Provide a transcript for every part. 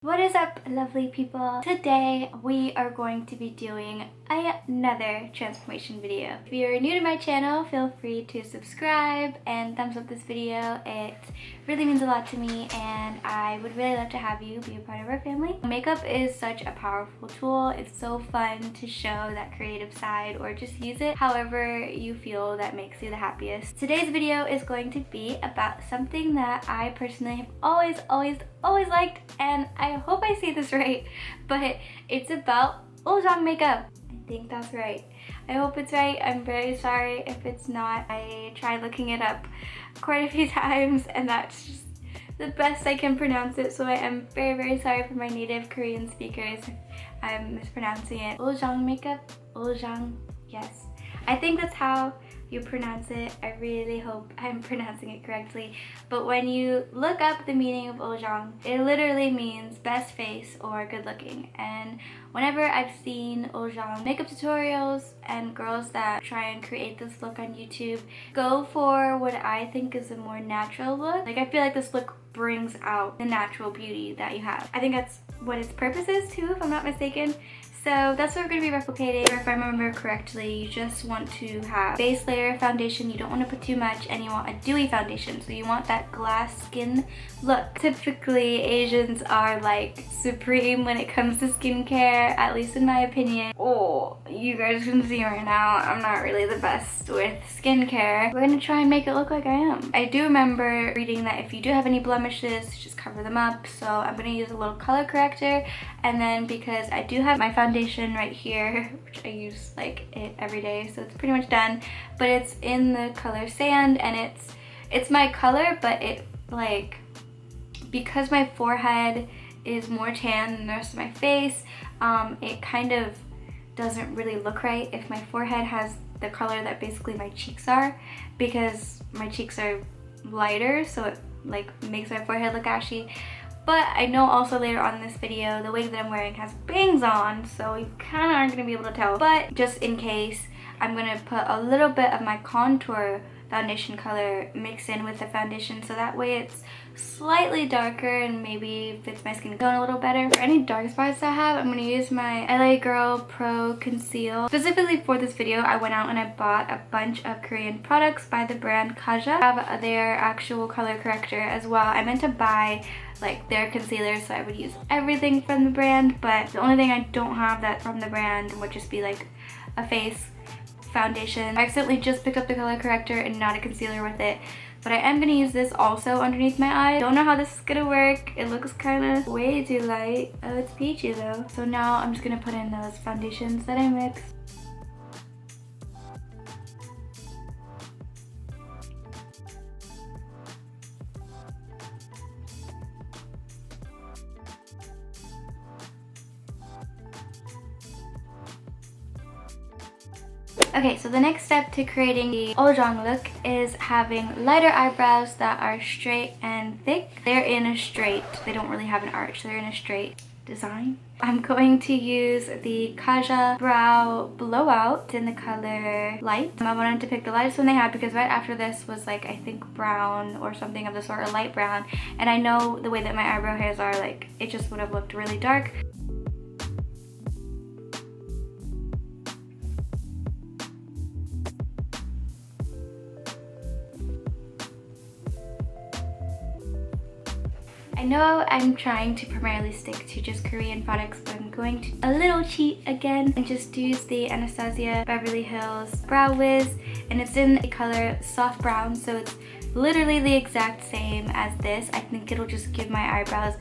What is up, lovely people? Today we are going to be doing another transformation video. If you're new to my channel, feel free to subscribe and thumbs up this video. It really means a lot to me and I would really love to have you be a part of our family. Makeup is such a powerful tool. It's so fun to show that creative side or just use it however you feel that makes you the happiest. Today's video is going to be about something that I personally have always liked, and I hope I say this right, but it's about Ulzzang Makeup. I think that's right. I hope it's right. I'm very sorry if it's not. I tried looking it up quite a few times and that's just the best I can pronounce it, so I am very sorry for my native Korean speakers. I'm mispronouncing it. Ulzzang Makeup? Ulzzang? Yes. I think that's how you pronounce it. I really hope I'm pronouncing it correctly. But when you look up the meaning of Ulzzang, it literally means best face or good looking. And whenever I've seen Ulzzang makeup tutorials and girls that try and create this look on YouTube go for what I think is a more natural look, like I feel like this look brings out the natural beauty that you have. I think that's what its purpose is too, if I'm not mistaken. So that's what we're going to be replicating. If I remember correctly, you just want to have base layer foundation. You don't want to put too much, and you want a dewy foundation. So you want that glass skin look. Typically, Asians are like supreme when it comes to skincare, at least in my opinion. Oh, you guys can see right now, I'm not really the best with skincare. We're going to try and make it look like I am. I do remember reading that if you do have any blemishes, just cover them up. So I'm going to use a little color corrector, and then because I do have my foundation right here, which I use like it every day, so it's pretty much done, but it's in the color Sand, and it's my color, but it like, because my forehead is more tan than the rest of my face, it kind of doesn't really look right if my forehead has the color that basically my cheeks are, because my cheeks are lighter, so it like makes my forehead look ashy. But I know also later on in this video, the wig that I'm wearing has bangs on, so you kind of aren't going to be able to tell. But just in case, I'm going to put a little bit of my contour foundation color mixed in with the foundation, so that way it's slightly darker and maybe fits my skin tone a little better. For any dark spots I have, I'm going to use my Girl Pro Conceal. Specifically for this video, I went out and I bought a bunch of Korean products by the brand KAJA. I have their actual color corrector as well. I meant to buy like their concealer, so I would use everything from the brand, but the only thing I don't have that from the brand would just be like a face foundation. I accidentally just picked up the color corrector and not a concealer with it, but I am going to use this also underneath my eye. Don't know how this is going to work. It looks kind of way too light. Oh, it's peachy though. So now I'm just going to put in those foundations that I mixed. Okay, so the next step to creating the Ulzzang look is having lighter eyebrows that are straight and thick. They're in a straight, they don't really have an arch, they're in a straight design. I'm going to use the KAJA Brow Blowout in the color Light. I wanted to pick the lightest one they had because right after this was like, I think brown or something of the sort, or light brown. And I know the way that my eyebrow hairs are, like it just would have looked really dark. I know I'm trying to primarily stick to just Korean products, but I'm going to a little cheat again and just use the Anastasia Beverly Hills Brow Wiz, and it's in the color Soft Brown, so it's literally the exact same as this. I think it'll just give my eyebrows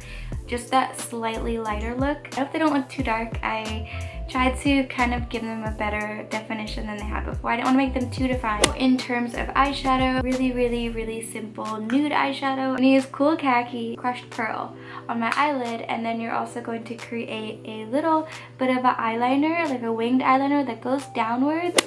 just that slightly lighter look. I hope they don't look too dark. I tried to kind of give them a better definition than they had before. I didn't want to make them too defined. In terms of eyeshadow, really simple nude eyeshadow. I'm going to use Cool Khaki Crushed Pearl on my eyelid, and then you're also going to create a little bit of an eyeliner, like a winged eyeliner that goes downwards.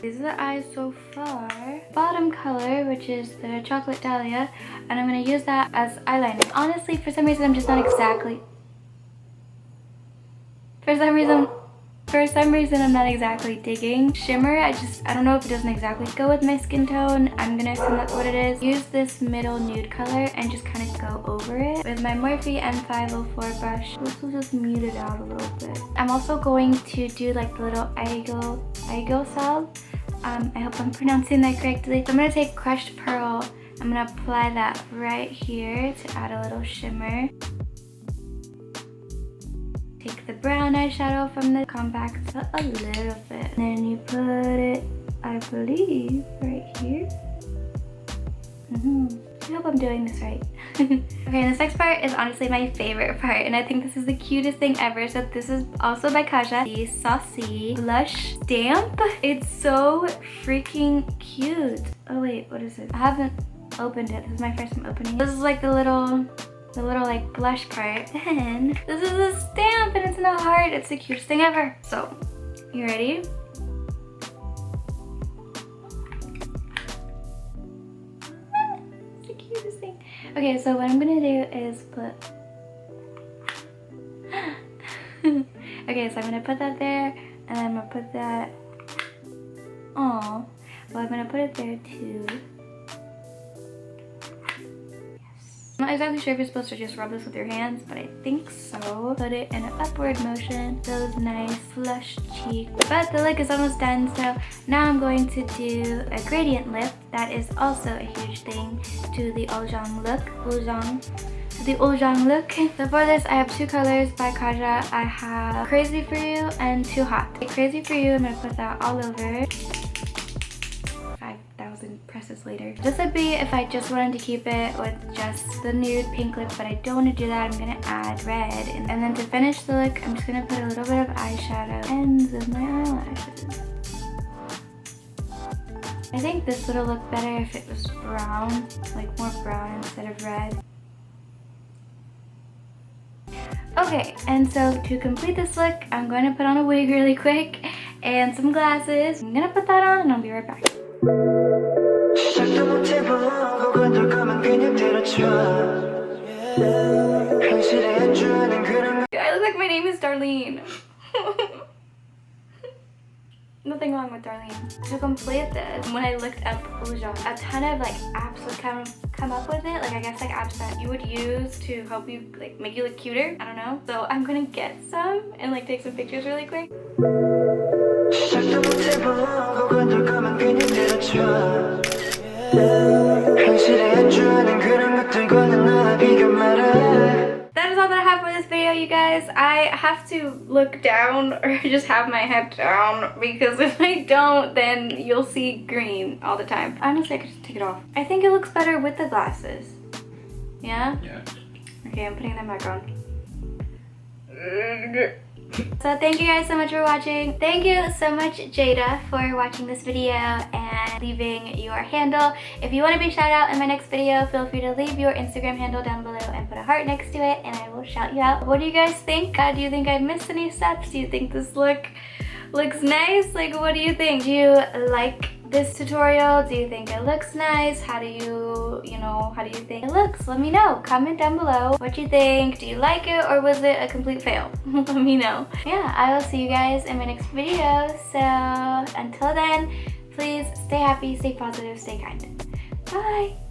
These are the eyes so far. Bottom color, which is the Chocolate Dahlia, and I'm going to use that as eyeliner. Honestly, for some reason, I'm just not exactly... For some reason, For some reason, I'm not exactly digging shimmer. I don't know if it doesn't exactly go with my skin tone. I'm gonna assume that's what it is. Use this middle nude color and just kind of go over it with my Morphe M504 brush. This will just mute it out a little bit. I'm also going to do like the little Aigo salve. I hope I'm pronouncing that correctly. So I'm gonna take crushed pearl. I'm gonna apply that right here to add a little shimmer. Take the brown eyeshadow from the compact a little bit. And then you put it, I believe, right here. I hope I'm doing this right. Okay, this next part is honestly my favorite part, and I think this is the cutest thing ever. So this is also by KAJA, the Saucy Blush Stamp. It's so freaking cute. Oh wait, what is it? I haven't opened it. This is my first time opening it. This is like the little like blush part. Then this is a stamp and it's in a heart. It's the cutest thing ever. So, you ready? It's the cutest thing. Okay, so what I'm gonna do is put okay, so I'm gonna put that there, and I'm gonna put that, oh, well, I'm gonna put it there too. I'm not exactly sure if you're supposed to just rub this with your hands, but I think so. Put it in an upward motion, those nice flush cheeks. But the look is almost done, so now I'm going to do a gradient lip. That is also a huge thing to the Ulzzang look. The Ulzzang look. So for this, I have two colors by KAJA. I have Crazy For You and Too Hot. Crazy For You, I'm gonna put that all over. 5,000 presses later. This would be if I just wanted to keep it with just the nude pink lip, but I don't want to do that. I'm gonna add red, and then to finish the look, I'm just gonna put a little bit of eyeshadow ends of my eyelashes. I think this would have looked better if it was brown, like more brown instead of red. Okay, and so to complete this look, I'm going to put on a wig really quick and some glasses. I'm gonna put that on and I'll be right back. I look like my name is Darlene. Nothing wrong with Darlene. To complete this, when I looked up Ulzzang, a ton of like apps would come up with it. Like I guess like apps that you would use to help you like make you look cuter. I don't know. So I'm gonna get some and like take some pictures really quick. That is all that I have for this video, you guys. I have to look down or just have my head down, because if I don't, then you'll see green all the time. Honestly, I could just take it off. I think it looks better with the glasses. Yeah? Yeah. Okay, I'm putting them back on. So thank you guys so much for watching. Thank you so much, Jada, for watching this video and leaving your handle. If you want to be shout out in my next video, feel free to leave your Instagram handle down below and put a heart next to it, and I will shout you out. What do you guys think? Do you think I missed any steps? Do you think this look looks nice? Like, what do you think? Do you like this tutorial? Do you think it looks nice? How do you think it looks? Let me know. Comment down below what you think. Do you like it, or was it a complete fail? Let me know. Yeah, I will see you guys in my next video. So until then, please stay happy, stay positive, stay kind. Bye.